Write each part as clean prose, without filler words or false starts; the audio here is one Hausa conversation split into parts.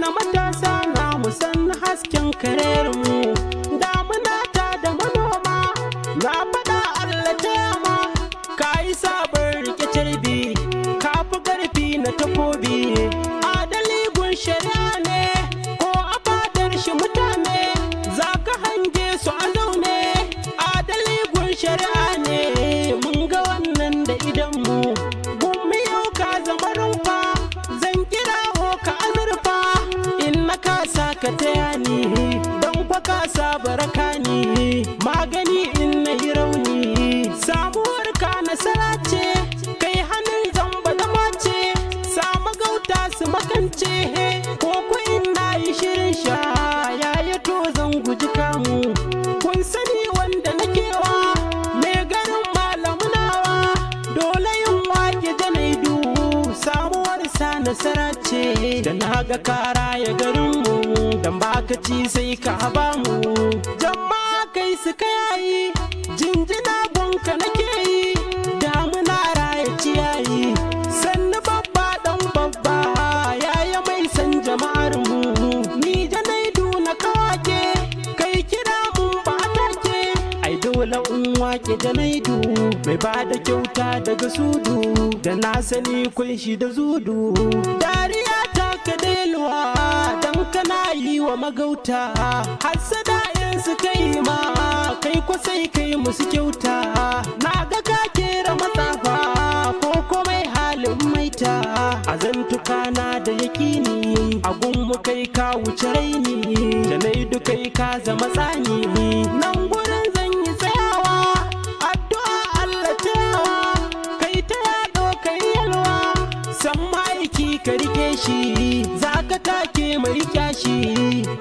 na matasa na musan hasken karermu, damuna ta da manoma na faɗa Allah ta yama, ka yi sabon rike carbi ka fi ƙarfi na takobi, adali gun shari'a ne ko a fadar shi mutane za ka hange su a zaune, adali gun shari'a ne mun ga wannan da idanmu, gummi yau ka zama rumfa zan kirawo ka azurfa, in na kasa ka taya ni don kwa kasa baraka ni, magani in na yi rauni samuwar ka nasara ce, kai hannun zamba da mace samu gauta su makance, ko ku in na yi shirin sha yaya to zan guji kamu, kun sani wanda nakewa mai garin malamunawa, dole yin wake janaidu samuwar sa nasara ce, da na ga kara ya garinmu dan baka ci sai ka ba mu, jama'a kai su kayayi jinjina gonka nake yi, damuna raya ciyayi sannu babba dan babba yaya mai san jama'ar mu, ni janaidu na kawake kai kira mun ba take, ai dole in wake janaidu mai ba da kyauta daga sudu, da na sani kun shi da zudu, dariya ta ka delwa dan kana yi wa magauta, hassada in su kai ma kai ko sai kai musu kyauta, na ga ka kera matsafa ko komai halin maita, a zantuka na da yakini a gunmu kai ka wuce raini, janaidu kai ka zama tsani, nan gurin zan yi tsayawa addu'a Allah tayawa, kai ta yaɗo kai yalwa san ma'aiki ka rike shi, za ka take mai kyashi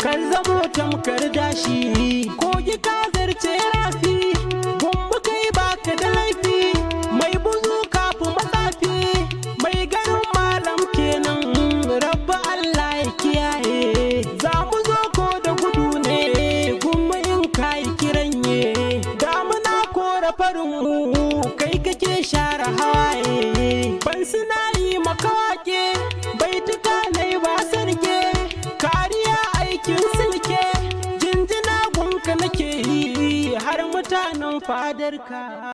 kan zamo tamkar dashi, kogi ka zarce rafi gumbu kai baka da laifi, mai buzu kafu matsafi mai garin malam kenan, rabba Allah ya kiyaye, za mu zo ko da gudu ne gumma in kai kiranye, damuna kora farin mu kai kake share hawaye, ban suna yi maka wake bai tuka nai ba sarke, kariya aikin silke jinjina gunka nake yi har mutanen fadarka.